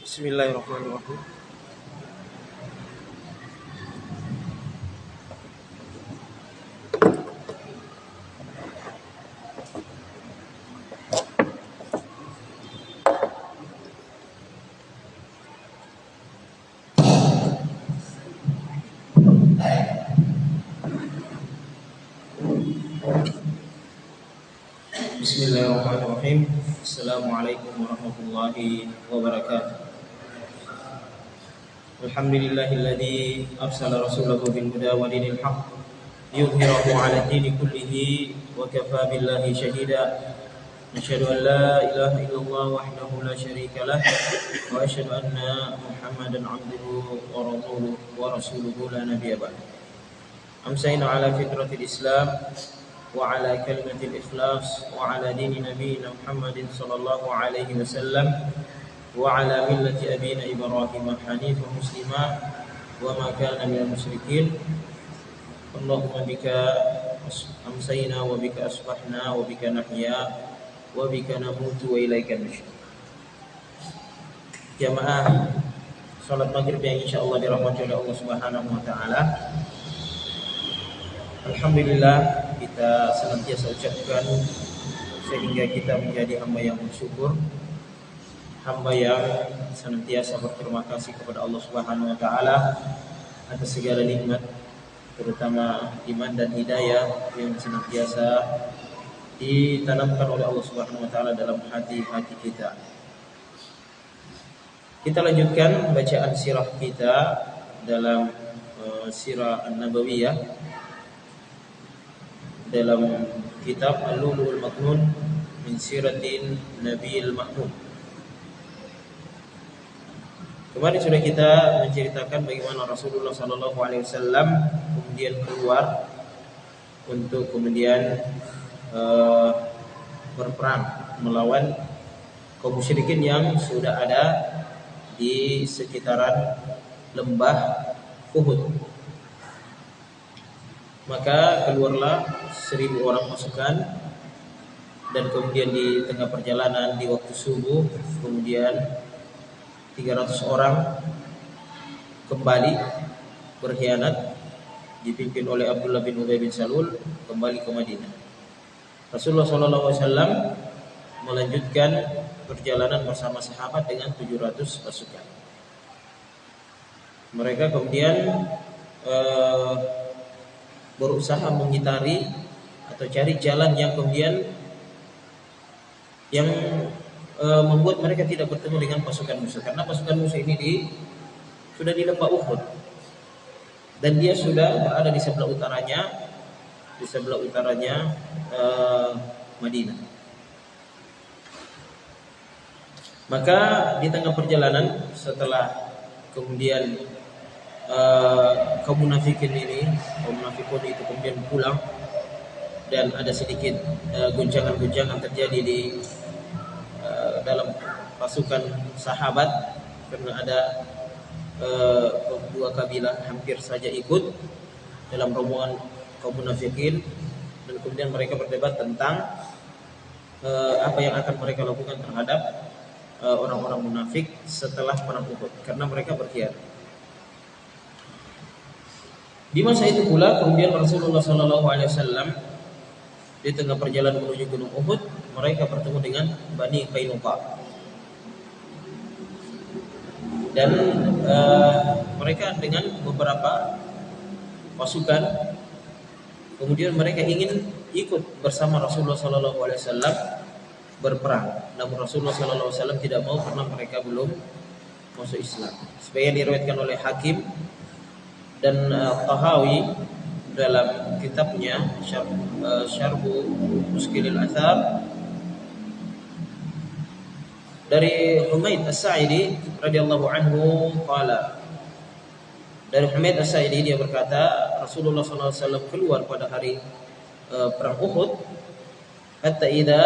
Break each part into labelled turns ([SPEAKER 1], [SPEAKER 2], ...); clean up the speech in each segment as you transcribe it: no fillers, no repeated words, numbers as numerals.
[SPEAKER 1] Bismillahirrahmanirrahim. Bismillahirrahmanirrahim. Assalamualaikum warahmatullahi wabarakatuh. Alhamdulillahilladzi arsala rasulahu bil huda wa dinil haqq liyudhhirahu 'ala ad-dini kullihi wa kafaa billahi shahida. Asyhadu an la ilaha illallah wahdahu la syarika lah wa asyhadu anna Muhammadan 'abduhu wa rasuluhu la nabiyya ba'd. Amsayna 'ala fitratil Islam wa 'ala kalimatil ikhlas wa 'ala dini nabiyina Muhammadin sallallahu alaihi wasallam wa 'ala millati abina Ibrahim hanifan muslima wa ma kana minal musyrikin. Allahumma bika amsayna wa bika asbahna wa bika nahya wa bika namutu wa ilaika nusyur. Jamaah salat maghrib yang insyaallah dirahmati oleh Allah Subhanahu wa taala. Alhamdulillah, kita senantiasa ucapkan sehingga kita menjadi hamba yang bersyukur, hamba yang senantiasa berterima kasih kepada Allah Subhanahu wa taala atas segala nikmat, terutama iman dan hidayah yang senantiasa ditanamkan oleh Allah Subhanahu wa taala dalam hati-hati kita. Kita lanjutkan bacaan sirah kita dalam sirah An-Nabawiyah dalam kitab Al-Lu'lu'ul Maknun min Siratin Nabiyil Ma'mun. Kemarin sudah kita menceritakan bagaimana Rasulullah sallallahu alaihi wasallam kemudian keluar untuk kemudian berperang melawan kaum musyrikin yang sudah ada di sekitaran lembah Uhud. Maka keluarlah 1000 orang pasukan, dan kemudian di tengah perjalanan di waktu subuh kemudian 300 orang kembali berkhianat dipimpin oleh Abdullah bin Ubay bin Salul kembali ke Madinah. Rasulullah SAW melanjutkan perjalanan bersama sahabat dengan 700 pasukan. Mereka kemudian berusaha mengitari atau cari jalan yang kemudian membuat mereka tidak bertemu dengan pasukan musuh, karena pasukan musuh ini sudah di lembah Uhud dan dia sudah berada di sebelah utaranya Madinah. Maka di tengah perjalanan setelah kemudian kaum munafikun itu kemudian pulang dan ada sedikit guncangan-guncangan terjadi di dalam pasukan sahabat, karena ada dua kabilah hampir saja ikut dalam rombongan kaum munafikin, dan kemudian mereka berdebat tentang apa yang akan mereka lakukan terhadap orang-orang munafik setelah perang Uhud, karena mereka berkhianat. Di masa itu pula kemudian Rasulullah SAW di tengah perjalanan menuju Gunung Uhud, mereka bertemu dengan Bani Qainuqa, dan mereka dengan beberapa pasukan kemudian mereka ingin ikut bersama Rasulullah SAW berperang. Namun Rasulullah SAW tidak mau karena mereka belum masuk Islam. Sebagian diriwayatkan oleh Hakim dan Tahawi dalam kitabnya Syarhu Muskilil Athar dari Humaid As-Sa'idi radhiyallahu anhu qala. Dari Humaid As-Sa'idi dia berkata, Rasulullah SAW keluar pada hari perang Uhud hatta idza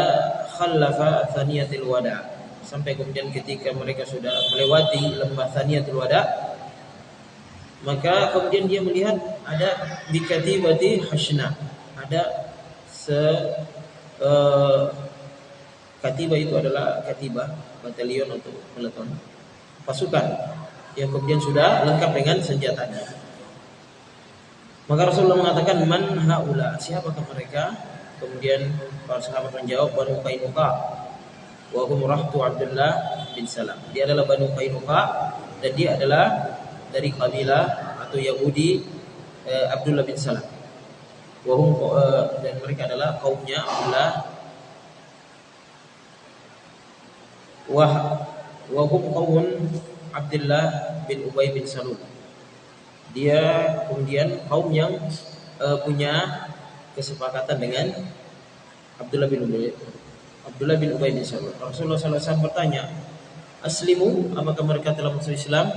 [SPEAKER 1] khallafa Thaniyatul Wada', sampai kemudian ketika mereka sudah melewati lembah Thaniyatul Wada', maka kemudian dia melihat ada di katibati Hashna, ada katibah itu adalah katibah, batalion atau peleton. pasukan yang kemudian sudah lengkap dengan senjatanya. Maka Rasulullah mengatakan, man haula, siapakah mereka? Kemudian para sahabat menjawab, Banu Qainuqa wa hum rahtu Abdullah bin Salam. Dia adalah Banu Qainuqa dan dia adalah dari kabilah atau Yahudi Abdullah bin Salam. Wahum dan mereka adalah kaumnya Abdullah. Wahum qaumun Abdullah bin Ubay bin Salul. Dia kemudian kaum yang punya kesepakatan dengan Abdullah bin Ubay bin Salul. Rasulullah SAW bertanya, aslimu, apakah mereka telah masuk Islam?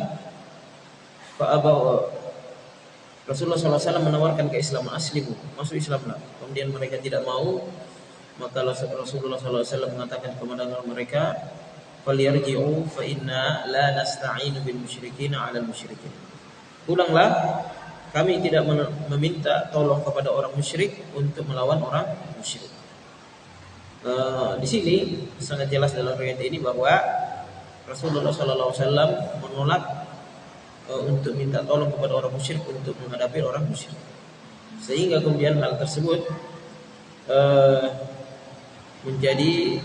[SPEAKER 1] Rasulullah SAW menawarkan keislaman, aslimu, masuk Islamlah. Kemudian mereka tidak mau, maka Rasulullah SAW mengatakan kepada mereka, falyarji'u fa inna la nasta'inu bil musyrikin 'alal musyrikin. Pulanglah, kami tidak meminta tolong kepada orang musyrik untuk melawan orang musyrik. Di sini sangat jelas dalam riwayat ini bahwa Rasulullah SAW menolak untuk minta tolong kepada orang musyrik untuk menghadapi orang musyrik, sehingga kemudian hal tersebut menjadi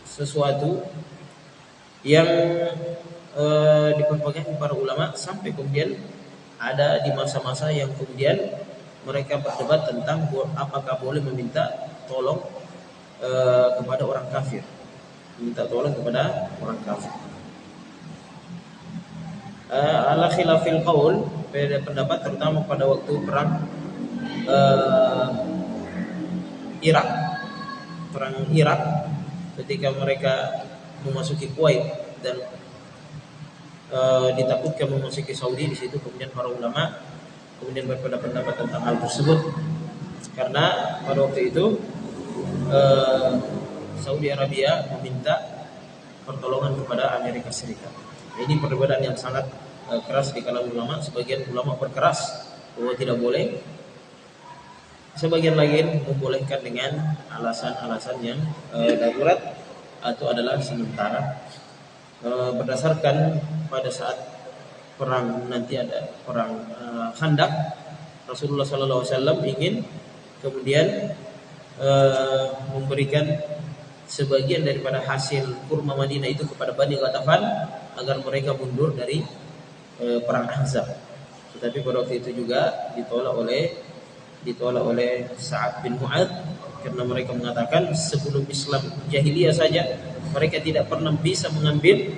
[SPEAKER 1] sesuatu yang diperpegang para ulama sampai kemudian ada di masa-masa yang kemudian mereka berdebat tentang apakah boleh meminta tolong kepada orang kafir, minta tolong kepada orang kafir. Ala khilafil qaul, beda pendapat terutama pada waktu perang Irak ketika mereka memasuki Kuwait dan ditakutkan memasuki Saudi. Di situ kemudian para ulama kemudian berpendapat tentang hal tersebut, karena pada waktu itu Saudi Arabia meminta pertolongan kepada Amerika Serikat. Ini perdebatan yang sangat keras di kalangan ulama. Sebagian ulama berkeras bahwa tidak boleh, sebagian lain membolehkan dengan alasan-alasan yang darurat atau adalah sementara. Berdasarkan pada saat perang nanti ada perang Khandaq, Rasulullah SAW ingin kemudian memberikan sebagian daripada hasil kurma Madinah itu kepada Bani Ghatafan agar mereka mundur dari perang Ahzab. Tetapi pada waktu itu juga ditolak oleh Sa'ad bin Mu'adz, karena mereka mengatakan sebelum Islam jahiliyah saja mereka tidak pernah bisa mengambil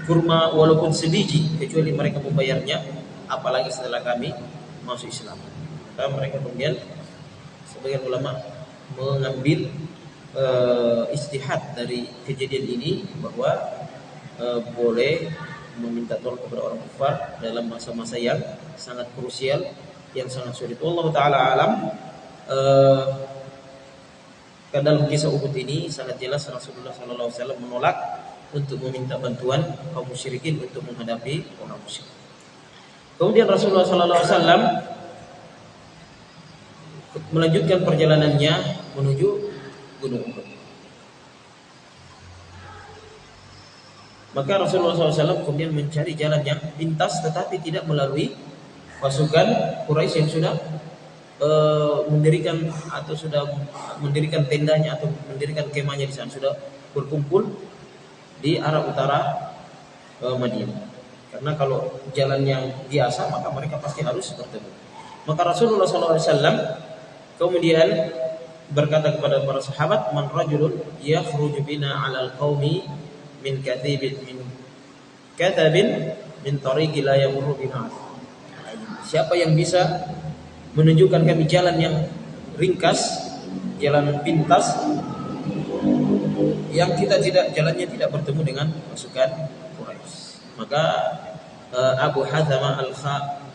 [SPEAKER 1] kurma walaupun sebiji kecuali mereka membayarnya, apalagi setelah kami masuk Islam. Maka mereka kemudian sebagian ulama mengambil istihad dari kejadian ini bahwa boleh meminta tolong kepada orang kafir dalam masa-masa yang sangat krusial, yang sangat sulit. Allah Ta'ala alam. Dalam kisah Uhud ini sangat jelas Rasulullah SAW menolak untuk meminta bantuan kaum musyrikin untuk menghadapi orang musyrik. Kemudian Rasulullah SAW melanjutkan perjalanannya menuju Gunung Uhud. Maka Rasulullah SAW kemudian mencari jalan yang pintas tetapi tidak melalui pasukan Quraisy yang sudah mendirikan tendanya atau mendirikan kemahnya di sana, sudah berkumpul di arah utara Madinah. Karena kalau jalan yang biasa maka mereka pasti harus bertemu. Maka Rasulullah SAW kemudian berkata kepada para sahabat, man rajulun yakhruju bina 'alal qaumi min katabin min tariqi la yamurru bina. Siapa yang bisa menunjukkan kami jalan yang ringkas, jalan pintas yang jalannya tidak bertemu dengan pasukan Quraisy. Maka Abu Hazamah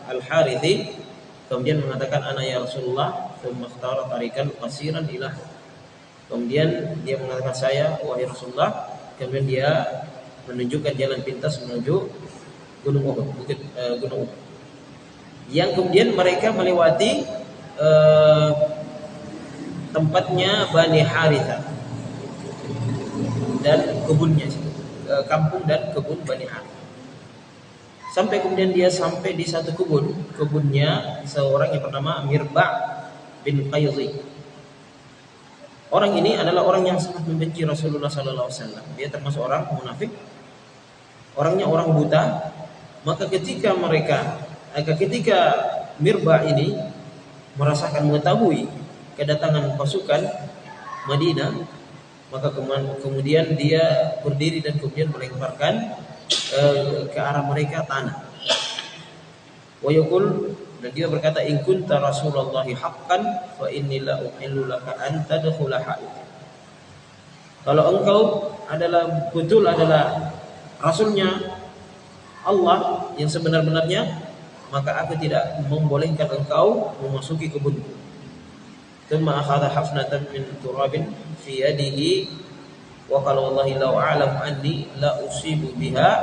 [SPEAKER 1] Al-Harithi kemudian mengatakan, ana ya Rasulullah, thumma ikhtara tariqan qasiran ila. Kemudian dia mengatakan, saya wahai Rasulullah. Kemudian dia menunjukkan jalan pintas menuju Gunung Uhud, Gunung Uhud. Yang kemudian mereka melewati tempatnya Bani Haritha dan kebunnya, kampung dan kebun Bani Haritha. Sampai kemudian dia sampai di satu kebunnya seorang yang bernama Mirba' bin Qayzi. Orang ini adalah orang yang sangat membenci Rasulullah SAW. Dia termasuk orang munafik, orangnya orang buta. Maka ketika Mirba' ini mengetahui kedatangan pasukan Madinah, maka kemudian dia berdiri dan kemudian melemparkan ke arah mereka tanah. Wa yaqul, dan dia berkata, in kunta rasulullahi haqqan fa inni la uhillu laka an tadkhula ha'id. Kalau engkau betul adalah rasulnya Allah yang sebenar-benarnya, maka aku tidak membolehkan engkau memasuki kebunku. Thumma akhadha hafnatan min turabin fi yadihi wa qala wallahi law a'lam anni la usibu biha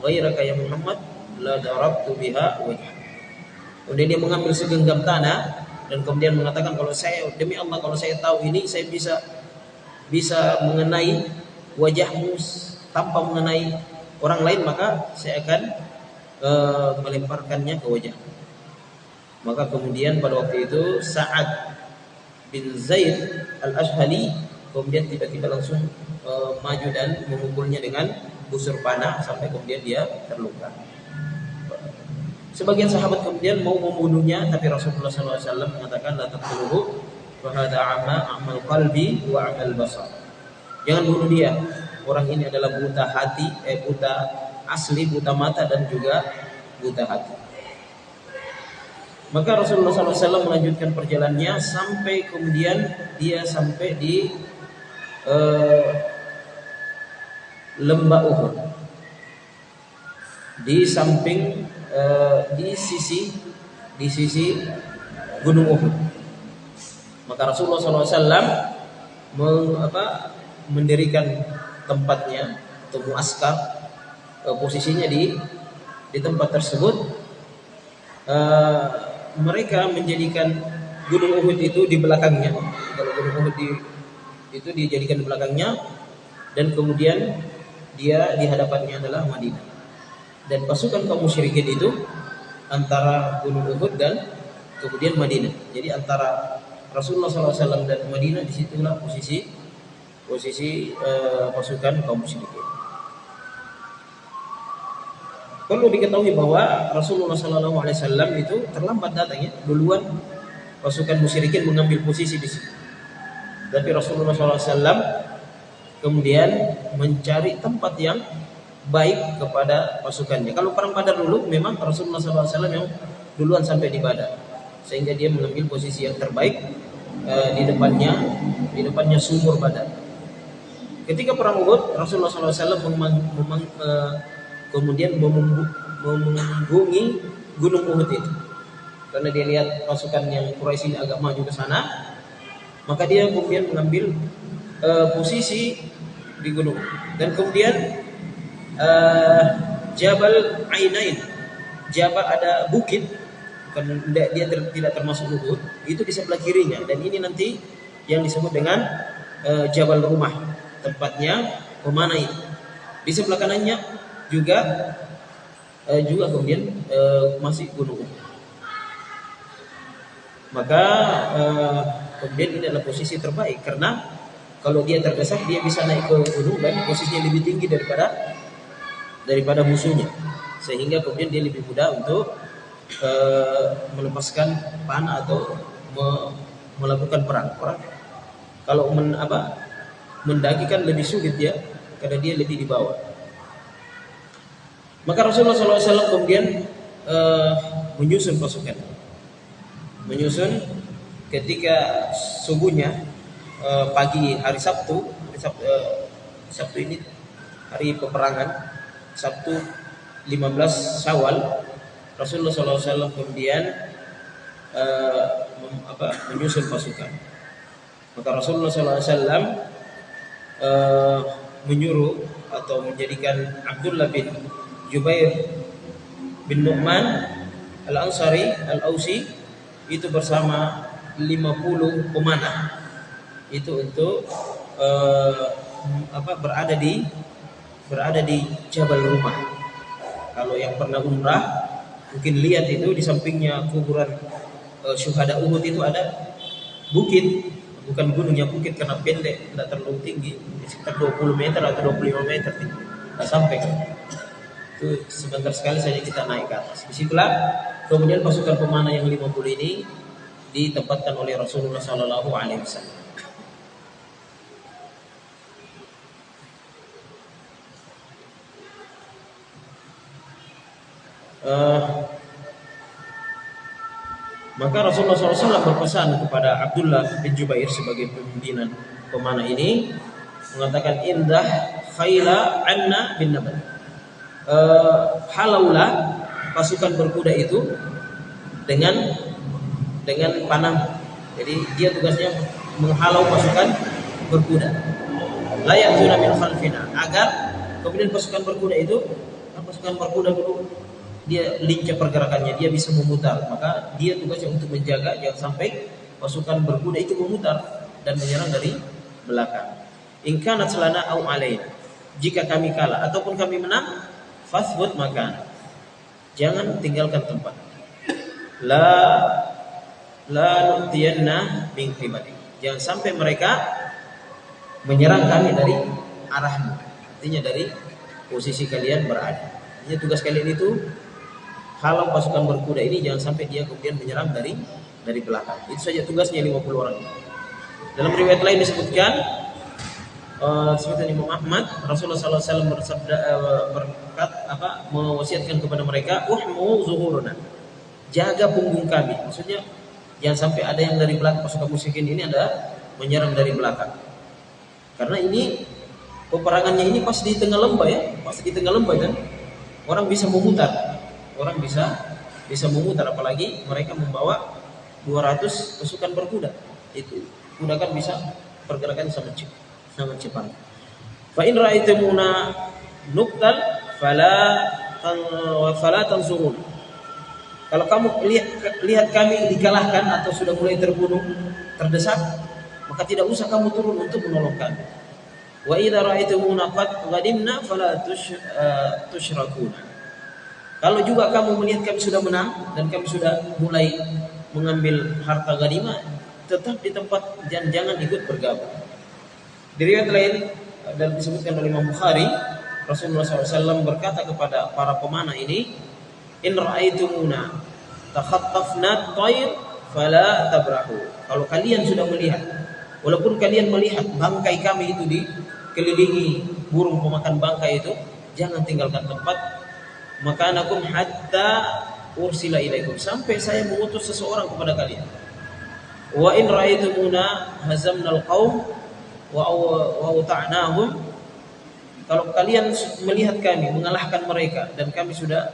[SPEAKER 1] ghairaka ya Muhammad la darabtu biha wajh. Kemudian dia mengambil segenggam tanah dan kemudian mengatakan, demi Allah, kalau saya tahu ini saya bisa mengenai wajahmu tanpa mengenai orang lain, maka saya akan melemparkannya ke wajah. Maka kemudian pada waktu itu Sa'ad bin Zaid al-Ashhali kemudian tiba-tiba langsung maju dan memukulnya dengan busur panah sampai kemudian dia terluka. Sebagian sahabat kemudian mau membunuhnya, tapi Rasulullah SAW mengatakan, la taqtuluhu fa hadza a'mal qalbi wa a'mal basar. Jangan bunuh dia. Orang ini adalah buta hati, buta asli, buta mata dan juga buta hati. Maka Rasulullah SAW melanjutkan perjalanannya sampai kemudian dia sampai di lembah Uhud, di samping di sisi gunung Uhud. Maka Rasulullah SAW mendirikan tempatnya atau muaskar, posisinya di tempat tersebut. Mereka menjadikan gunung Uhud itu di belakangnya. Kalau gunung Uhud itu dijadikan di belakangnya, dan kemudian dia di hadapannya adalah Madinah. Dan pasukan kaum musyrikin itu antara gunung Uhud dan kemudian Madinah. Jadi antara Rasulullah SAW dan Madinah, disitulah posisi pasukan kaum musyrikin. Perlu diketahui bahwa Rasulullah SAW itu terlambat datangnya, duluan pasukan musyrikin mengambil posisi di situ. Tapi Rasulullah SAW kemudian mencari tempat yang baik kepada pasukannya. Kalau perang Badar dulu, memang Rasulullah SAW yang duluan sampai di Badar, sehingga dia mengambil posisi yang terbaik di depannya sumur Badar. Ketika perang Uhud, Rasulullah SAW kemudian memunggungi gunung Uhud itu, karena dia lihat pasukan yang Quraisy ini agak maju ke sana, maka dia kemudian mengambil posisi di gunung. Dan kemudian Jabal Ainain, Jabal, ada bukit, dia tidak termasuk Uhud, itu di sebelah kirinya, dan ini nanti yang disebut dengan Jabal Rumah, tempatnya pemanah itu. Di sebelah kanannya juga kemudian masih gunung. Maka kemudian ini adalah posisi terbaik, karena kalau dia terdesak dia bisa naik ke gunung dan posisinya lebih tinggi daripada musuhnya, sehingga kemudian dia lebih mudah untuk melepaskan panah atau melakukan perang. Kalau mendaki kan lebih sulit ya, karena dia lebih di bawah. Maka Rasulullah SAW kemudian menyusun pasukan. Menyusun ketika subuhnya, pagi hari Sabtu ini hari peperangan, Sabtu 15 Syawal, Rasulullah SAW kemudian menyusun pasukan. Maka Rasulullah SAW menyuruh atau menjadikan Abdullah bin Jubair bin Nu'man Al-Ansari Al-Ausi itu bersama 50 pemanah itu untuk berada di Jabal Rumah. Kalau yang pernah umrah mungkin lihat itu di sampingnya kuburan syuhada Uhud itu ada bukit, bukan gunungnya bukit karena pendek, tidak terlalu tinggi, sekitar 20 meter atau 25 meter tinggi, tidak sampai. Itu sebentar sekali saja kita naik ke atas. Disitulah kemudian pasukan pemanah yang 50 ini ditempatkan oleh Rasulullah Sallallahu Alaihi Wasallam. Maka Rasulullah SAW berpesan kepada Abdullah bin Jubair sebagai pimpinan pemanah ini, mengatakan indah khaila anna bin nabat, halaulah pasukan berkuda itu dengan panah. Jadi dia tugasnya menghalau pasukan berkuda, layak tuna min khalfina, agar kemudian pasukan berkuda itu, pasukan berkuda dulu dia lincah pergerakannya, dia bisa memutar, maka dia tugasnya untuk menjaga jangan sampai pasukan berkuda itu memutar dan menyerang dari belakang. In kanat lana au alaina, jika kami kalah ataupun kami menang, fasbut maka jangan tinggalkan tempat. La nutiyanna min qibali, jangan sampai mereka menyerang kami dari arahmu, artinya dari posisi kalian berada. Ini tugas kalian itu halau pasukan berkuda ini, jangan sampai dia kemudian menyerang dari belakang. Itu saja tugasnya 50 orang. Dalam riwayat lain disebutkan, disebutkan Imam Ahmad, Rasulullah SAW bersabda, mewasiatkan kepada mereka, uhmu zuhuruna, jaga punggung kami. Maksudnya jangan sampai ada yang dari belakang, pasukan musyrikin ini ada menyerang dari belakang. Karena ini peperangannya ini pas di tengah lembah ya, pas di tengah lembah kan, orang bisa memutar. Orang bisa memutar, apalagi mereka membawa 200 pasukan berkuda. Itu kuda kan bisa pergerakan sangat cepat. Fa in ra'aitumuna nuqtal fala tansurun. Kalau kamu lihat kami dikalahkan atau sudah mulai terbunuh, terdesak, maka tidak usah kamu turun untuk menolong kami. Wa idza ra'aitumuna qad ghadimna fala tushrakuna. Kalau juga kamu melihat kami sudah menang dan kami sudah mulai mengambil harta ghanimah, tetap di tempat dan jangan ikut bergabung. Di riwayat lain dan disebutkan oleh Imam Bukhari, Rasulullah SAW berkata kepada para pemanah ini, in ra'aitumuna takhattafna at-tayr fala tabrahu. Kalau kalian sudah melihat, walaupun kalian melihat bangkai kami itu dikelilingi burung pemakan bangkai itu, jangan tinggalkan tempat. Maka anakum hatta ursila ilaikum, sampai saya mengutus seseorang kepada kalian. Wa in ra'aitumuna hazamnal qaum wa uta'nahum, kalau kalian melihat kami mengalahkan mereka dan kami sudah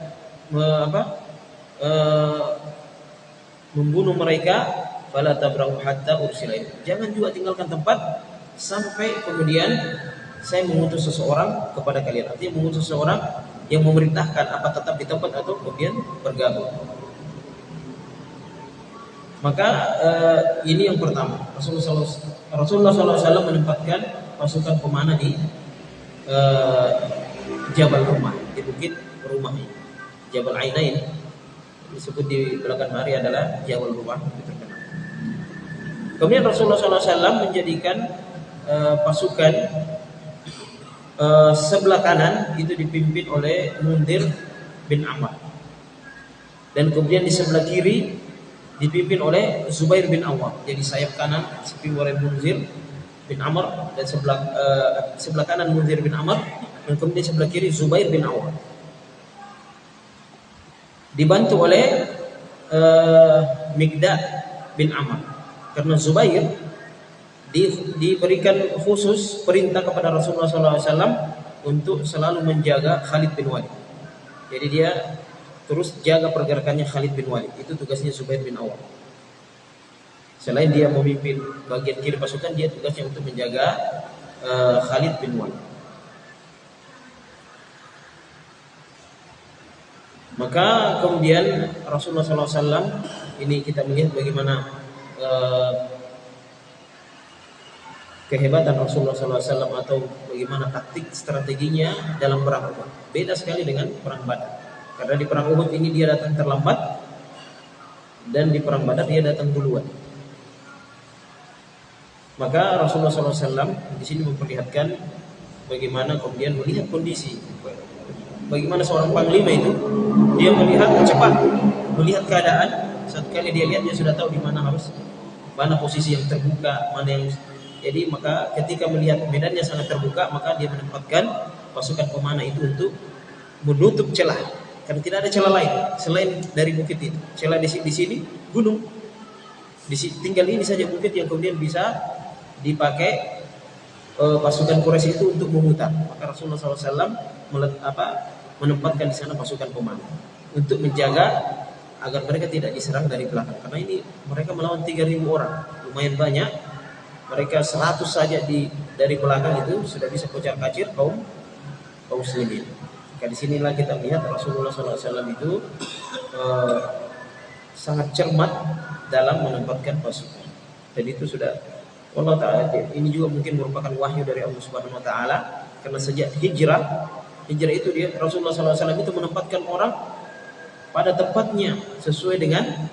[SPEAKER 1] membunuh mereka, fala tabrahu hatta ursila ilaikum, jangan juga tinggalkan tempat sampai kemudian saya mengutus seseorang kepada kalian. Artinya mengutus seseorang yang memerintahkan apa tetap di tempat atau kemudian bergabung. Maka ini yang pertama, Rasulullah SAW menempatkan pasukan pemanah di Jabal Rumah, di bukit Rumah ini. Jabal Ainain disebut di belakang hari adalah Jabal Rumah, terkenal. Kemudian Rasulullah SAW menjadikan pasukan sebelah kanan itu dipimpin oleh Munzir bin Amr, dan kemudian di sebelah kiri dipimpin oleh Zubair bin Awwam. Jadi sayap kanan dipimpin oleh Munzir bin Amr, dan sebelah kanan Munzir bin Amr, dan kemudian sebelah kiri Zubair bin Awwam, dibantu oleh Miqdad bin Amr. Karena Zubair diberikan khusus perintah kepada Rasulullah SAW untuk selalu menjaga Khalid bin Walid. Jadi dia terus jaga pergerakannya Khalid bin Walid. Itu tugasnya Zubair bin Awwam. Selain dia memimpin bagian kiri pasukan, dia tugasnya untuk menjaga Khalid bin Walid. Maka kemudian Rasulullah SAW ini kita melihat bagaimana kehebatan Rasulullah SAW atau bagaimana taktik strateginya dalam perang Uhud. Beda sekali dengan perang Badar. Karena di perang Uhud ini dia datang terlambat, dan di perang Badar dia datang duluan. Maka Rasulullah SAW di sini memperlihatkan bagaimana kemudian melihat kondisi, bagaimana seorang panglima itu dia melihat cepat, melihat keadaan. Satu kali dia lihat, dia sudah tahu di mana posisi yang terbuka, mana yang. Jadi maka ketika melihat medannya sangat terbuka, maka dia menempatkan pasukan pemanah itu untuk menutup celah, karena tidak ada celah lain selain dari bukit itu. Celah di sini gunung, tinggal ini saja bukit yang kemudian bisa dipakai pasukan Quraisy itu untuk memutar. Maka Rasulullah SAW menempatkan di sana pasukan pemanah untuk menjaga agar mereka tidak diserang dari belakang. Karena ini mereka melawan 3.000 orang, lumayan banyak. Mereka 100 saja dari belakang itu sudah bisa kocar-kacir kaum muslimin. Maka disinilah kita lihat Rasulullah SAW itu sangat cermat dalam menempatkan pasukan. Dan itu sudah Allah Ta'ala, ini juga mungkin merupakan wahyu dari Allah Subhanahu Wa Ta'ala. Karena sejak hijrah itu dia Rasulullah SAW itu menempatkan orang pada tempatnya sesuai dengan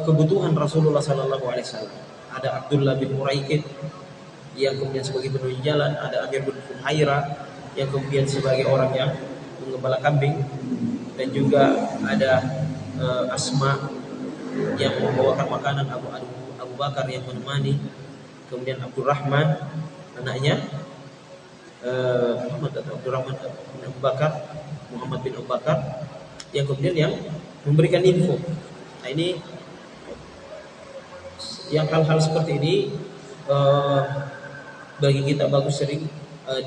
[SPEAKER 1] kebutuhan Rasulullah SAW. Ada Abdullah bin Muraikid yang kemudian sebagai penunjuk jalan, ada Amir bin Fuhaira yang kemudian sebagai orang yang mengembala kambing, dan juga ada Asma yang membawakan makanan, Abu Bakar yang menemani, kemudian Abdurrahman anaknya Muhammad bin Abu Bakar yang kemudian yang memberikan info. Nah ini yang hal-hal seperti ini bagi kita bagus sering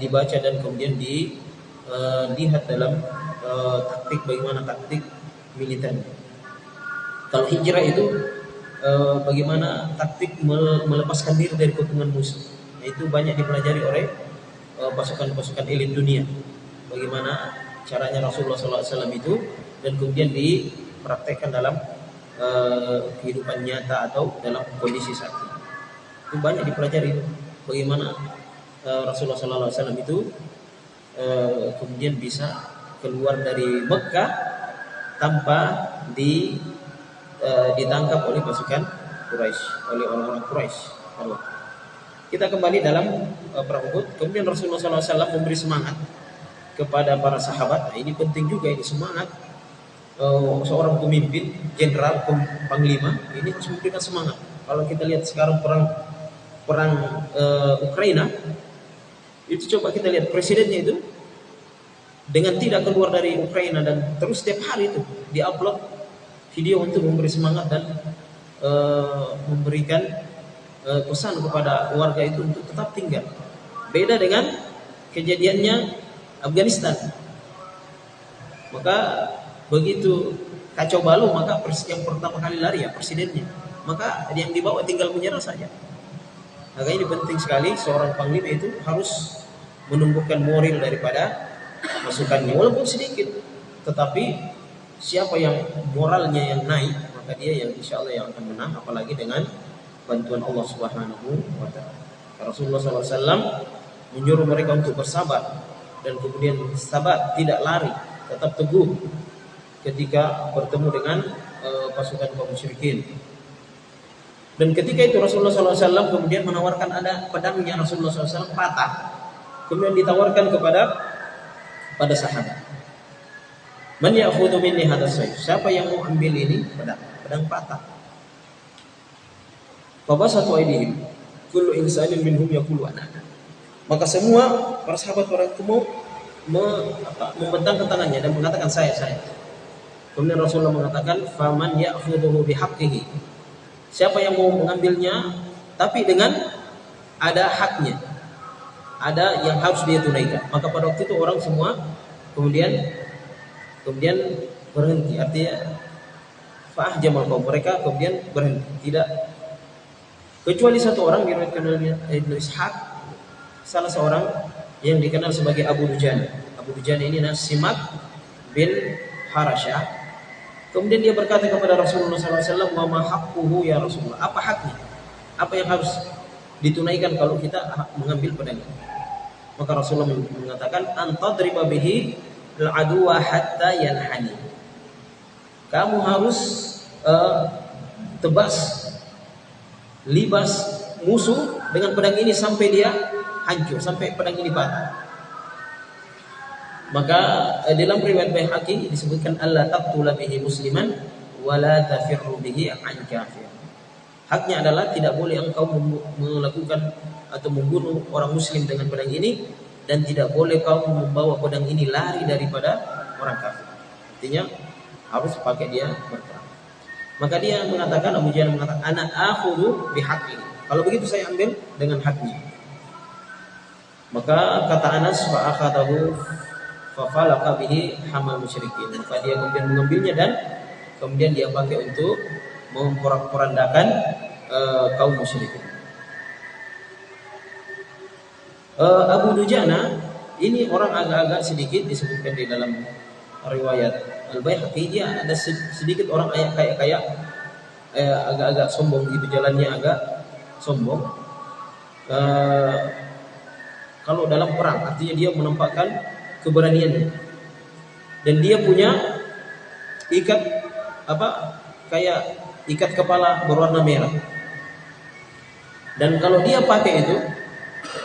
[SPEAKER 1] dibaca dan kemudian dilihat dalam taktik, bagaimana taktik militer. Kalau hijrah itu bagaimana taktik melepaskan diri dari kepungan musuh. Nah, itu banyak dipelajari oleh pasukan-pasukan elit dunia. Bagaimana caranya Rasulullah SAW itu, dan kemudian dipraktekkan dalam kehidupan nyata atau dalam kondisi saat ini. Itu banyak dipelajari bagaimana Rasulullah SAW itu kemudian bisa keluar dari Mekah tanpa ditangkap oleh pasukan Quraisy, oleh orang-orang Quraisy. Kita kembali dalam perang Uhud. Kemudian Rasulullah SAW memberi semangat kepada para sahabat. Nah, ini penting juga, ini semangat. Seorang pemimpin, jenderal, panglima, ini harus memberikan semangat. Kalau kita lihat sekarang perang Ukraina, itu coba kita lihat presidennya itu dengan tidak keluar dari Ukraina, dan terus setiap hari itu diupload video untuk memberi semangat dan memberikan pesan kepada warga itu untuk tetap tinggal. Beda dengan kejadiannya Afghanistan. Maka begitu kacau balau, maka yang pertama kali lari ya presidennya. Maka yang dibawa tinggal menyerah saja. Maka ini penting sekali, seorang panglima itu harus menumbuhkan moral daripada pasukannya, walaupun sedikit. Tetapi siapa yang moralnya yang naik, maka dia yang insya Allah yang akan menang, apalagi dengan bantuan Allah Subhanahu wa Ta'ala. Rasulullah SAW menyuruh mereka untuk bersabar, dan kemudian sabar, tidak lari, tetap teguh ketika bertemu dengan pasukan kaum musyrikin. Dan ketika itu Rasulullah SAW kemudian menawarkan, ada pedangnya Rasulullah SAW patah, kemudian ditawarkan pada sahabat. Man ya'khudhu minni hadzal sayf? Siapa yang mau ambil ini pedang patah? Fa basatu aydihim kullu insanin minhum yaqulu ana. Maka semua para sahabat itu mau membentangkan tangannya dan mengatakan saya. Kemudian Rasulullah mengatakan, faman ya'khudhuhu bihaqqihi. Siapa yang mau mengambilnya tapi dengan ada haknya, ada yang harus dia tunaikan. Maka pada waktu itu orang semua kemudian berhenti. Artinya fa'ahjamal qaum, mereka kemudian berhenti, tidak kecuali satu orang diriwayatkan oleh Ibnu Ishaq, salah seorang yang dikenal sebagai Abu Dujana. Abu Dujana ini Simak bin Harasyah. Kemudian dia berkata kepada Rasulullah SAW, wa ma haqquhu ya Rasulullah? Apa haknya? Apa yang harus ditunaikan kalau kita mengambil pedang? Maka Rasulullah mengatakan, antadriba bihi al-aduwa hatta yanhani. Kamu harus tebas libas musuh dengan pedang ini sampai dia hancur, sampai pedang ini patah. Maka dalam riwayat Baihaqi disebutkan alla taqtula bihi musliman wala tafirru bihi an kafir. Haknya adalah tidak boleh engkau melakukan atau membunuh orang muslim dengan pedang ini, dan tidak boleh kau membawa pedang ini lari daripada orang kafir. Artinya harus pakai dia berperang. Maka dia mengatakan, Abu Jahal mengatakan, ana akhudhu bihaqqi. Kalau begitu saya ambil dengan haknya. Maka kata Anas, fa akhadahu fa falaqa bihi hamal musyrikin. Maka dia kemudian mengambilnya dan kemudian dia pakai untuk memporak-porandakan kaum musyrikin. Abu Dujana ini orang agak-agak sedikit disebutkan di dalam riwayat Al-Baihaqi, dia ada sedikit orang kayak agak-agak sombong gitu, jalannya agak sombong. Kalau dalam perang artinya dia menampakkan keberaniannya, dan dia punya ikat kayak ikat kepala berwarna merah. Dan kalau dia pakai itu,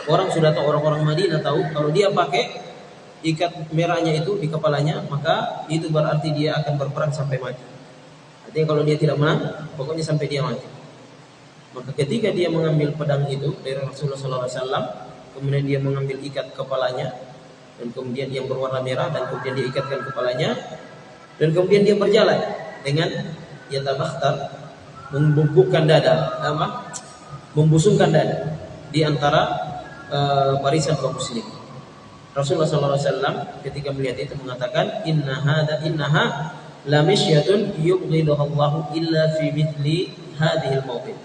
[SPEAKER 1] orang sudah tahu, orang-orang Madinah tahu kalau dia pakai ikat merahnya itu di kepalanya, maka itu berarti dia akan berperang sampai mati. Artinya kalau dia tidak menang, pokoknya sampai dia mati. Maka ketika dia mengambil pedang itu dari Rasulullah SAW, kemudian dia mengambil ikat kepalanya, dan kemudian yang berwarna merah, dan kemudian dia ikatkan kepalanya, dan kemudian dia berjalan dengan yatabakhtar, membungkukkan dada, membusungkan dada di antara barisan kaum muslim. Rasulullah SAW ketika melihat itu mengatakan, innaha la misyatun yubghiduhallahu illa fi mithli hadhil mawqif.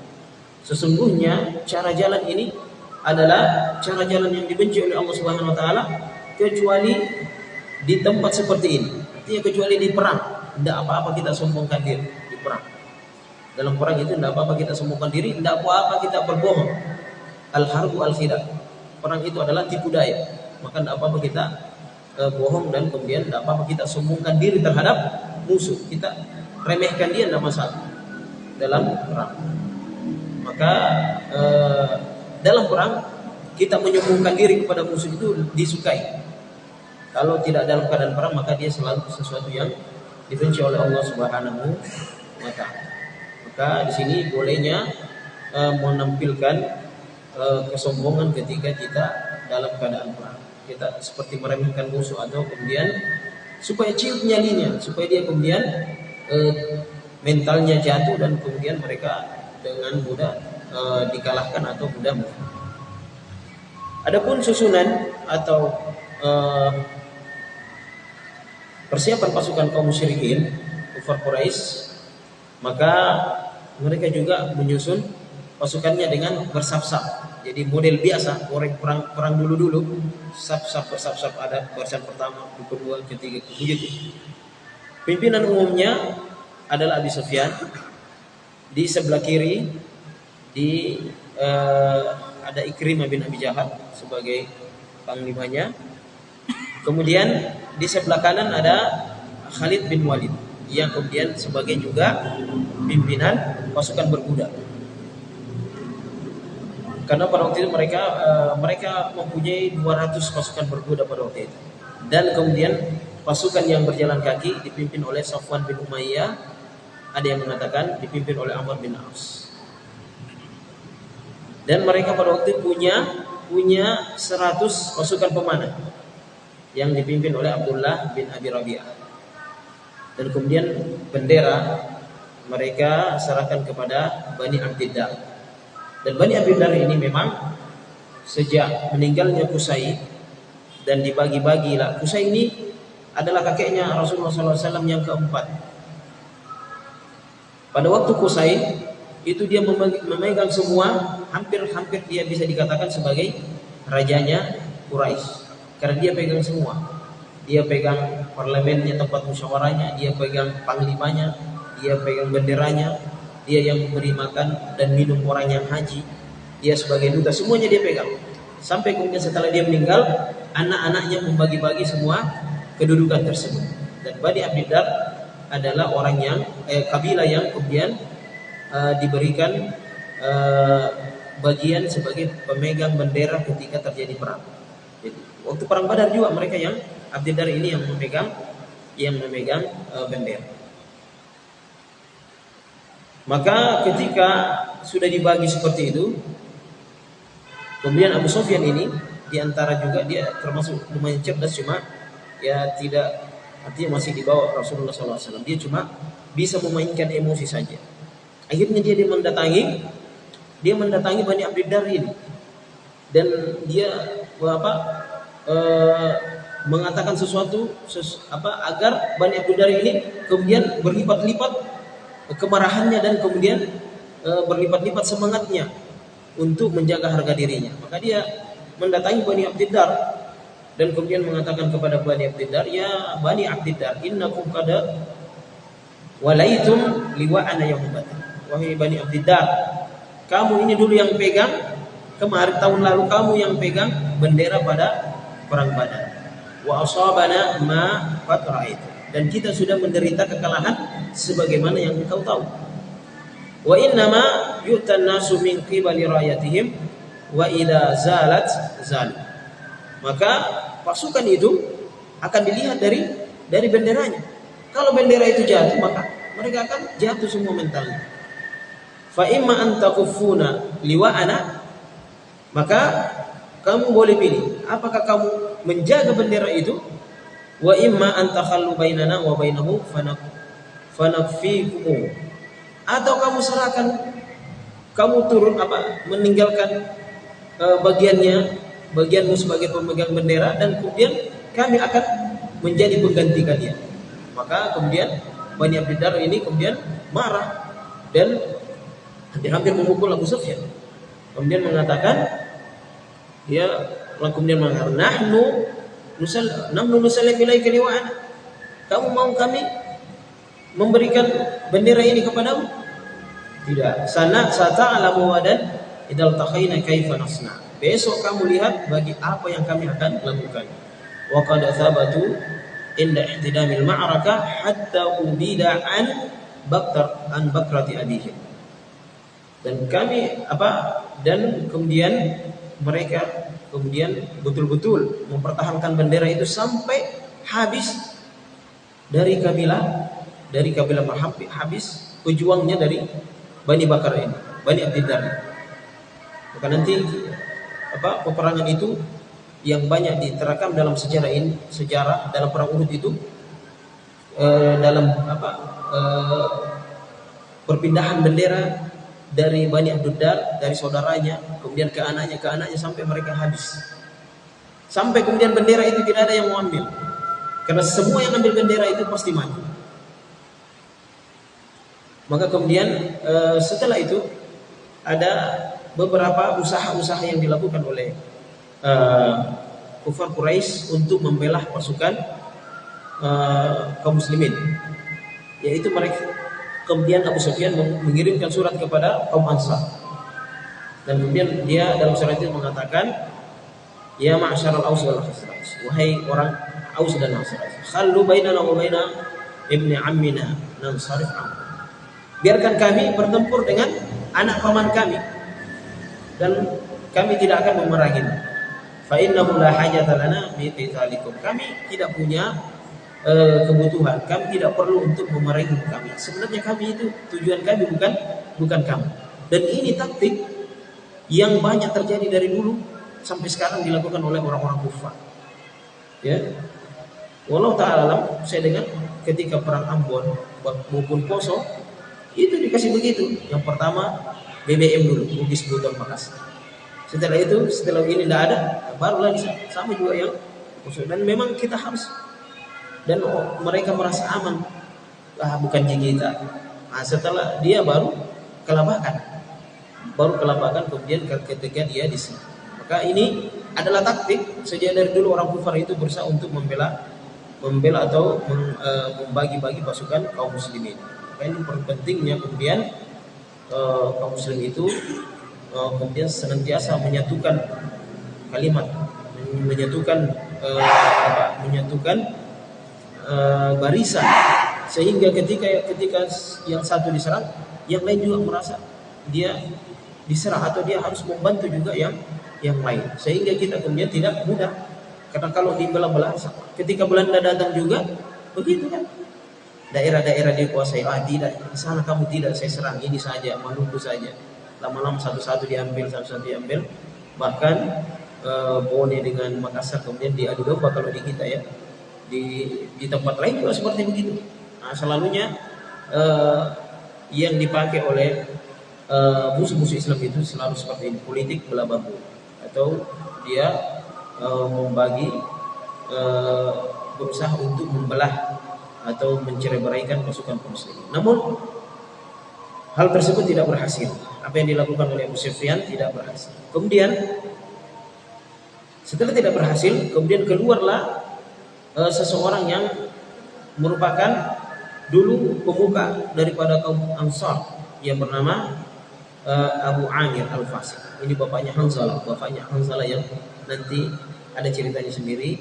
[SPEAKER 1] Sesungguhnya cara jalan ini adalah cara jalan yang dibenci oleh Allah Subhanahu wa taala, kecuali di tempat seperti ini. Artinya kecuali di perang, tidak apa-apa kita sombongkan diri di perang. Dalam perang itu tidak apa-apa kita sombongkan diri, tidak apa-apa kita berbohong. Al-harbu al-khida. Perang itu adalah tipu daya. Maka tidak apa-apa kita bohong, dan kemudian tidak apa-apa kita sombongkan diri terhadap musuh. Kita remehkan dia, tidak masalah dalam perang. Maka dalam perang kita menyombongkan diri kepada musuh itu disukai. Kalau tidak dalam keadaan perang, maka dia selalu sesuatu yang dibenci oleh Allah Subhanahu wa taala. Maka di sini bolehnya menampilkan kesombongan ketika kita dalam keadaan perang. Kita seperti meremehkan musuh, atau kemudian supaya ciut nyalinya, supaya dia kemudian mentalnya jatuh, dan kemudian mereka dengan mudah dikalahkan atau mudah. Adapun susunan atau persiapan pasukan kaum musyrikin kufar Quraisy, maka mereka juga menyusun pasukannya dengan bersaf-saf. Jadi model biasa orang perang dulu saf-saf bersaf-saf, ada barisan pertama, kedua, ketiga, begitu. Pimpinan umumnya adalah Abi Sufyan. Di sebelah kiri ada Ikrimah bin Abi Jahal sebagai panglimanya. Kemudian di sebelah kanan ada Khalid bin Walid yang kemudian sebagai juga pimpinan pasukan berkuda. Karena pada waktu itu mereka mempunyai 200 pasukan berkuda pada waktu itu. Dan kemudian pasukan yang berjalan kaki dipimpin oleh Safwan bin Umayyah, ada yang mengatakan dipimpin oleh Amr bin Aus. Dan mereka pada waktu itu punya 100 pasukan pemanah yang dipimpin oleh Abdullah bin Abi Rabi'ah. Dan kemudian bendera mereka serahkan kepada Bani Abdiddar. Dan Bani Abdiddar ini memang sejak meninggalnya Qusay dan dibagi-bagilah. Qusay ini adalah kakeknya Rasulullah SAW yang keempat. Pada waktu Qusay itu dia memegang semua, hampir dia bisa dikatakan sebagai rajanya Quraisy, karena dia pegang semua. Dia pegang parlemennya, tempat musyawarahnya, dia pegang panglimanya, dia pegang benderanya, dia yang memberi makan dan minum orang yang haji, dia sebagai duta, semuanya dia pegang. Sampai kemudian setelah dia meninggal, anak-anaknya membagi-bagi semua kedudukan tersebut. Dan Bani Abdiddar adalah orang yang kabilah yang kemudian diberikan bagian sebagai pemegang bendera ketika terjadi perang. Jadi, waktu perang Badar juga mereka yang Abdiddar ini yang memegang bendera. Maka ketika sudah dibagi seperti itu, kemudian Abu Sufyan ini diantara juga dia termasuk lumayan cerdas, cuma ya tidak, artinya masih di bawah Rasulullah SAW. Dia cuma bisa memainkan emosi saja. Akhirnya dia mendatangi Bani Abdiddar ini, dan dia mengatakan sesuatu agar Bani Abdiddar ini kemudian berlipat-lipat kemarahannya dan kemudian berlipat-lipat semangatnya untuk menjaga harga dirinya. Maka dia mendatangi Bani Abdiddar dan kemudian mengatakan kepada Bani Abdiddar, "Ya Bani Abdiddar, innakum qad walaitum liwa'ana yaum Badr." Wahai Bani Abdiddar, kamu ini dulu yang pegang, kemarin tahun lalu kamu yang pegang bendera pada perang Badar. Wa asabana ma qad ra'aitu. Dan kita sudah menderita kekalahan sebagaimana yang engkau tahu. Wa innama yu'tan nasu min qibali rayatihim wa idza zalat zalu. Maka pasukan itu akan dilihat dari benderanya. Kalau bendera itu jatuh, maka mereka akan jatuh semua mentalnya. Fa imma an takuffuna liwa'ana, maka kamu boleh pilih, apakah kamu menjaga bendera itu, wa imma an takhallu bainana wa bainahu fanakfikum, atau kamu serahkan, kamu turun meninggalkan bagianmu sebagai pemegang bendera, dan kemudian kami akan menjadi pengganti kalian. Maka kemudian Bani Abdiddar ini kemudian marah dan hampir memukul Abu Sufyan. Kemudian mengatakan, kemudian mengatakan, nahnu nusallim ilaika liwa'ana. Kamu mau kami memberikan bendera ini kepadamu? Tidak. Sata'lamu wadan idal takhayna kaifa nasna. Besok kamu lihat bagi apa yang kami akan lakukan. Wa qad thabatu inda ihtidamil ma'raka hatta ubida an bakrati abihim. Dan kami dan kemudian mereka betul-betul mempertahankan bendera itu sampai habis dari kabilah habis pejuangnya dari Bani Bakar ini, Bani Abdiddar. Maka nanti peperangan itu yang banyak diterakam dalam sejarah dalam perang Uhud itu dalam perpindahan bendera dari Bani Abdiddar, dari saudaranya, kemudian ke anaknya sampai mereka habis. Sampai kemudian bendera itu tidak ada yang mau ambil. Karena semua yang ambil bendera itu pasti mati. Maka kemudian setelah itu ada beberapa usaha-usaha yang dilakukan oleh kufar Quraisy untuk membelah pasukan kaum muslimin. Yaitu mereka, kemudian Abu Sufyan mengirimkan surat kepada kaum Ansar. Dan kemudian dia dalam surat itu mengatakan, "Ya ma'syaral Aus wal Khazraj, wahai orang Aus dan Khazraj, khallu bainana wa baina ibni ammina nansarif anhu." Biarkan kami bertempur dengan anak paman kami dan kami tidak akan memerangimu. Fa innahu la hajata lana bi qitalikum. Kami tidak punya kebutuhan, kami tidak perlu untuk memerangi kami. Sebenarnya kami itu tujuan kami bukan kamu. Dan ini taktik yang banyak terjadi dari dulu sampai sekarang dilakukan oleh orang-orang kufar. Ya, walau ta'ala alam, saya dengar ketika perang Ambon maupun Poso itu dikasih begitu. Yang pertama BBM dulu, Bugis Buton Makassar. Setelah ini tidak ada, baru lagi sama juga yang Poso. Dan memang kita harus, dan mereka merasa aman, bukan kita. Nah, setelah dia baru kelabakan kemudian ketika dia di sini. Maka ini adalah taktik sejak dari dulu orang kufar itu berusaha untuk membela atau membagi-bagi pasukan kaum muslimin. Maka ini pentingnya kemudian kaum muslim itu kemudian senantiasa menyatukan kalimat, menyatukan barisan, sehingga ketika yang satu diserang, yang lain juga merasa dia diserang atau dia harus membantu juga yang lain, sehingga kita kemudian tidak mudah. Karena kalau dibelah-belah, ketika Belanda datang juga begitu kan, daerah-daerah dikuasai, tidak, di sana kamu tidak, saya serang ini saja, Maluku saja. Lama-lama satu-satu diambil, bahkan Bone dengan Makassar kemudian diadu domba kalau di kita ya. Di tempat lain juga seperti begitu. Nah, selalunya yang dipakai oleh musuh-musuh Islam itu selalu seperti ini, politik belah bambu, atau dia membagi, berusaha untuk membelah atau mencerai-beraikan pasukan kaum muslimin. Namun hal tersebut tidak berhasil. Apa yang dilakukan oleh Abu Sufyan tidak berhasil. Kemudian setelah tidak berhasil, kemudian keluarlah seseorang yang merupakan dulu pemuka daripada kaum Ansar yang bernama Abu Amir Al-Fasik. Ini bapaknya Hanzalah yang nanti ada ceritanya sendiri.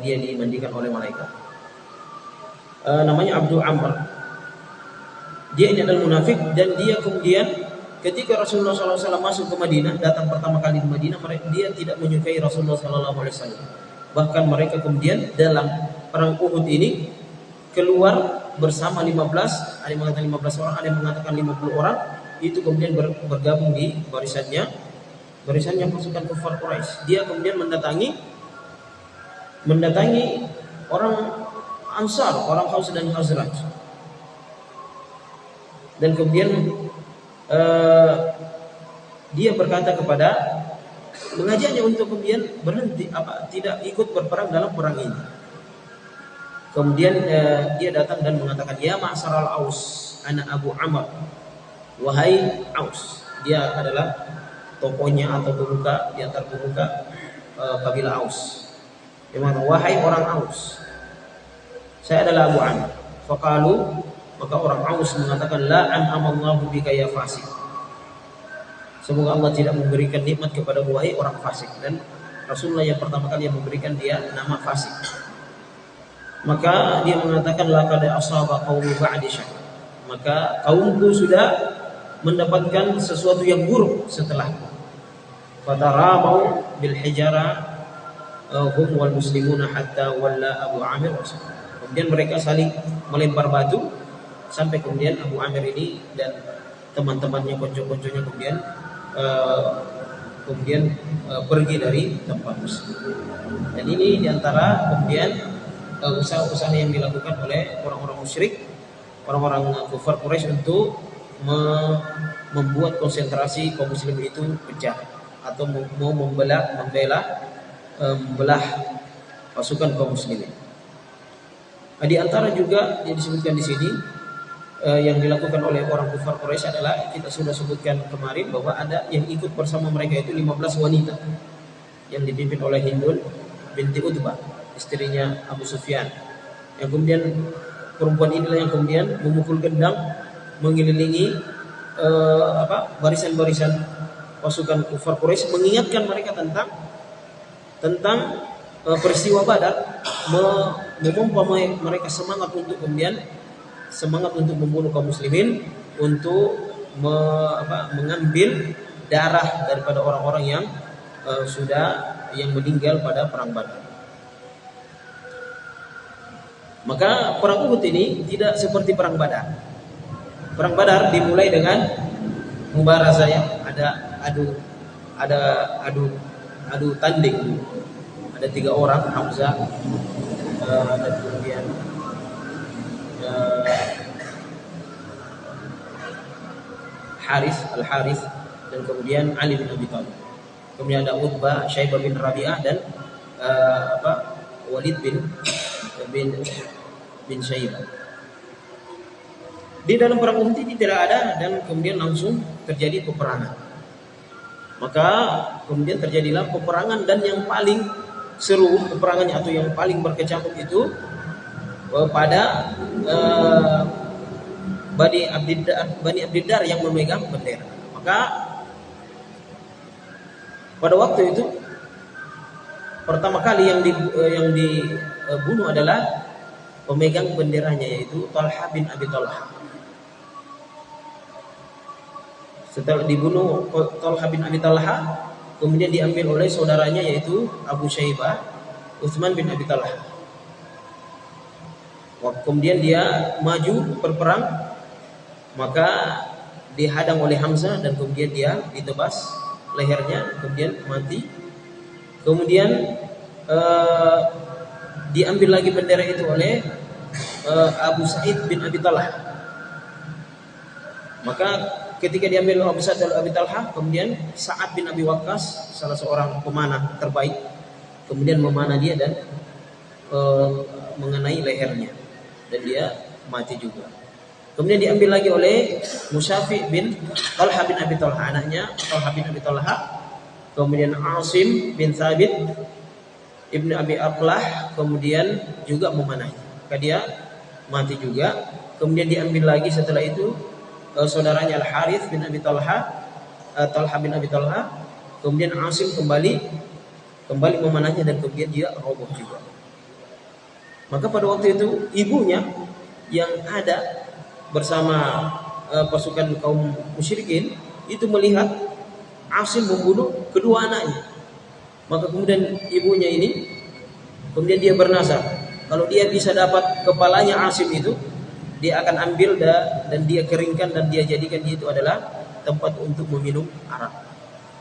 [SPEAKER 1] Dia dimandikan oleh malaikat. Namanya Abdul Amr. Dia ini adalah munafik, dan dia kemudian ketika Rasulullah SAW masuk ke Madinah, datang pertama kali di Madinah, dia tidak menyukai Rasulullah SAW. Bahkan mereka kemudian dalam perang Uhud ini keluar bersama 15, ada yang mengatakan 15 orang, ada yang mengatakan 50 orang, itu kemudian bergabung di barisannya pasukan kufar Quraisy. Dia kemudian mendatangi orang Ansar, orang Aus dan Khazraj, dan kemudian dia berkata mengajaknya untuk kemudian berhenti, tidak ikut berperang dalam perang ini. Kemudian dia datang dan mengatakan, ya ma'saral Aus, ana Abu Amr, wahai Aus. Dia adalah tokohnya atau pemuka di antara pemuka kabilah Aus. Dia mengatakan, wahai orang Aus, saya adalah Abu Amr. Faqalu, maka orang Aus mengatakan, la an'amallahu bika ya fasik. Semoga Allah tidak memberikan nikmat kepada wahai orang fasik. Dan Rasulullah yang pertama kali yang memberikan dia nama fasik. Maka dia mengatakan, laqad asaba qaumi ba'di syarr. Maka kaumku sudah mendapatkan sesuatu yang buruk setelahku. Fataramau bil hijara hum wal muslimuna hatta walla Abu Amir. Kemudian mereka saling melempar batu sampai kemudian Abu Amir ini dan teman-temannya, konco-konconya kemudian pergi dari tempat muslim. Dan ini diantara kemudian usaha-usaha yang dilakukan oleh orang-orang musyrik, orang-orang kufar Quraisy untuk membuat konsentrasi kaum muslim itu pecah, atau mau membelah pasukan kaum muslimin. Di antara juga yang disebutkan di sini yang dilakukan oleh orang kufar Quraisy adalah, kita sudah sebutkan kemarin bahwa ada yang ikut bersama mereka itu 15 wanita yang dipimpin oleh Hindun binti Utbah, istrinya Abu Sufyan. Yang kemudian perempuan inilah yang kemudian memukul gendang mengelilingi barisan-barisan pasukan kufar Quraisy, mengingatkan mereka tentang peristiwa Badar, memompa mereka semangat untuk membunuh kaum muslimin, untuk mengambil darah daripada orang-orang yang yang meninggal pada perang Badar. Maka perang Uhud ini tidak seperti perang Badar. Perang Badar dimulai dengan mubarazah, ya, ada adu tanding. Ada 3 orang, Hamzah, dan kemudian Al-Harith, dan kemudian Ali bin Abi Thalib. Kemudian ada Utbah, Syaibah bin Rabi'ah, dan Walid bin Syaibah. Di dalam perang Uhud ini tidak ada, dan kemudian langsung terjadi peperangan. Maka kemudian terjadilah peperangan, dan yang paling seru peperangannya atau yang paling berkecamuk itu pada Bani Abdiddar yang memegang bendera. Maka pada waktu itu pertama kali yang dibunuh adalah pemegang benderanya yaitu Talha bin Abi Talha. Setelah dibunuh Talha bin Abi Talha, kemudian diambil oleh saudaranya yaitu Abu Syaibah, Utsman bin Abi Talha. Kemudian dia maju berperang, maka dihadang oleh Hamzah dan kemudian dia ditebas lehernya, kemudian mati. Kemudian diambil lagi bendera itu oleh Abu Sa'id bin Abi Talha. Maka ketika diambil Abu Sa'id bin Abi Talha, kemudian Sa'ad bin Abi Waqqas, salah seorang pemanah terbaik, kemudian memanah dia dan mengenai lehernya dan dia mati juga. Kemudian diambil lagi oleh Musyafi bin Talha bin Abi Talha, anaknya Talha bin Abi Talha. Kemudian Asim bin Thabit Ibnu Abi Aqlah kemudian juga memanahnya, maka dia mati juga. Kemudian diambil lagi setelah itu saudaranya Al Harith bin Abi Talha, Talha bin Abi Talha. Kemudian Asim kembali memanahnya dan kemudian dia roboh juga. Maka pada waktu itu ibunya yang ada bersama pasukan kaum musyrikin itu melihat Asim membunuh kedua anaknya. Maka kemudian ibunya ini kemudian dia bernazar, kalau dia bisa dapat kepalanya Asim itu, dia akan ambil dan dia keringkan dan dia jadikan itu adalah tempat untuk meminum arak.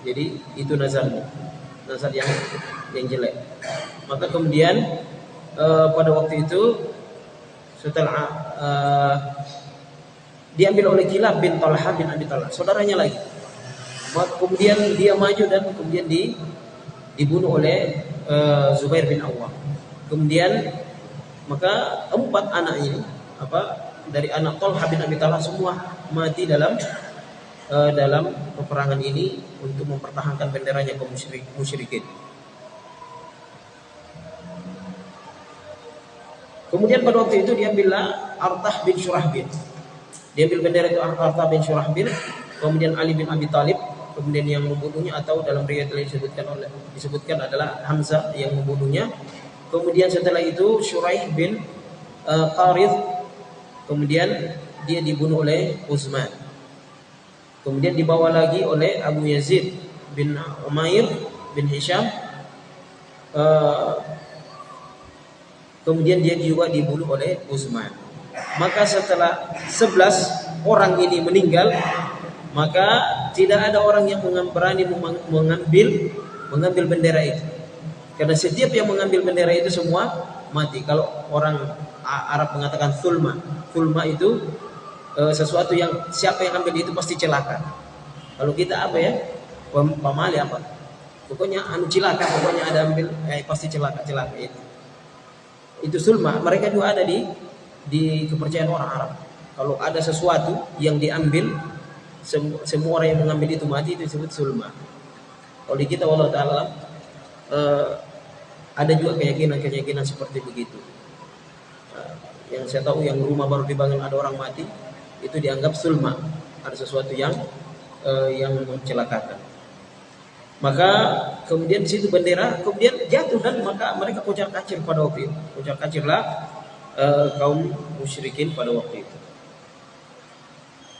[SPEAKER 1] Jadi itu nazarnya, nazar yang jelek. Maka kemudian pada waktu itu setelah diambil oleh Kilab bin Talha bin Abi Talha, saudaranya lagi. Maka kemudian dia maju dan kemudian dibunuh oleh Zubair bin Awwam. Kemudian maka 4 anak ini dari anak Talha bin Abi Talha semua mati dalam peperangan ini untuk mempertahankan benderanya kaum musyrikin. Kemudian pada waktu itu diambillah Artah bin Syurahbil. Diambil bendera itu Artah bin Syurahbil, kemudian Ali bin Abi Thalib, kemudian yang membunuhnya atau dalam riwayat lain disebutkan adalah Hamzah yang membunuhnya. Kemudian setelah itu Syuraih bin Qarith, kemudian dia dibunuh oleh Utsman. Kemudian dibawa lagi oleh Abu Yazid bin Umair bin Hisham. Kemudian dia juga dibunuh oleh Utsman. Maka setelah 11 orang ini meninggal, maka tidak ada orang yang berani mengambil bendera itu. Karena setiap yang mengambil bendera itu semua mati. Kalau orang Arab mengatakan thulma. Thulma itu sesuatu yang siapa yang ambil itu pasti celaka. Kalau kita pamali apa? Pokoknya cilaka, pokoknya ada ambil pasti celaka itu. Itu sulma. Mereka juga ada di kepercayaan orang Arab. Kalau ada sesuatu yang diambil, semua orang yang mengambil itu mati, itu disebut sulma. Kalau di kita wallahu ta'ala ada juga keyakinan seperti begitu. Yang saya tahu yang rumah baru dibangun ada orang mati, itu dianggap sulma. Ada sesuatu yang mencelakakan. Maka kemudian di situ bendera kemudian jatuh dan maka mereka kocar-kacir pada waktu itu. Kocar-kacirlah kaum musyrikin pada waktu itu.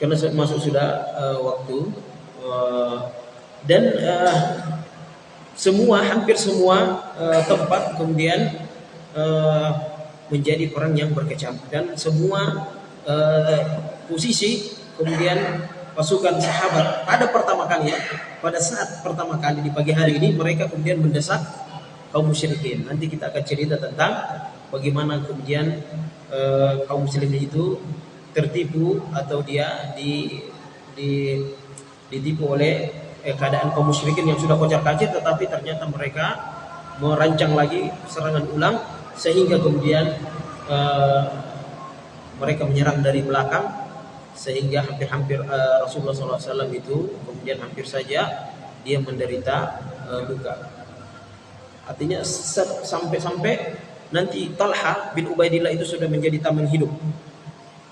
[SPEAKER 1] Karena masuk sudah waktu dan hampir semua tempat kemudian menjadi perang yang berkecamuk dan semua posisi kemudian pasukan sahabat pada saat pertama kali di pagi hari ini mereka kemudian mendesak kaum musyrikin. Nanti kita akan cerita tentang bagaimana kemudian kaum muslimin itu tertipu atau dia ditipu oleh keadaan kaum musyrikin yang sudah kocar-kacir, tetapi ternyata mereka merancang lagi serangan ulang sehingga kemudian mereka menyerang dari belakang sehingga hampir Rasulullah SAW itu kemudian hampir saja dia menderita luka. Artinya sampai nanti Talha bin Ubaidillah itu sudah menjadi tameng hidup.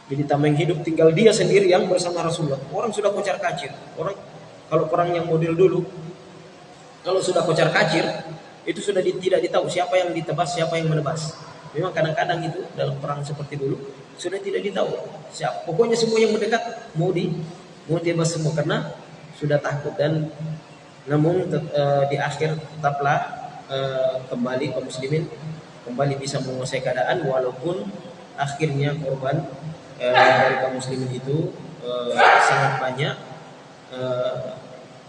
[SPEAKER 1] Jadi tameng hidup tinggal dia sendiri yang bersama Rasulullah. Orang sudah kocar-kacir. Orang kalau perang yang model dulu, kalau sudah kocar-kacir itu sudah tidak ditahu siapa yang ditebas, siapa yang menebas. Memang kadang-kadang itu dalam perang seperti dulu sudah tidak ditahu siapa. Pokoknya semua yang mendekat mau tebas semua karena sudah takut. Dan namun di akhir tetaplah kembali kaum muslimin kembali bisa menguasai keadaan, walaupun akhirnya korban dari kaum muslimin itu sangat banyak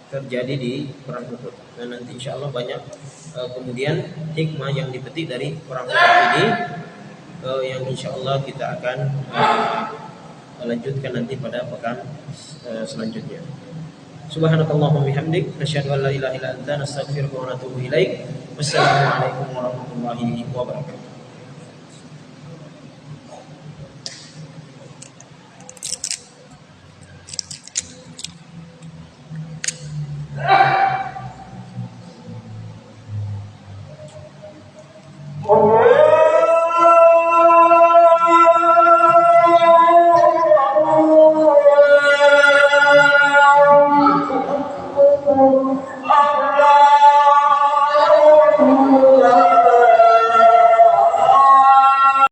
[SPEAKER 1] terjadi di perang Uhud. Dan nanti insya Allah banyak kemudian hikmah yang dipetik dari perang Uhud ini yang insya Allah kita akan lanjutkan nanti pada pekan selanjutnya. Subhanakallahumma bihamdik, nasyhadu an la ilaha illa anta, nastaghfiruka wa natubu ilaik. Wassalamualaikum warahmatullahi wabarakatuh.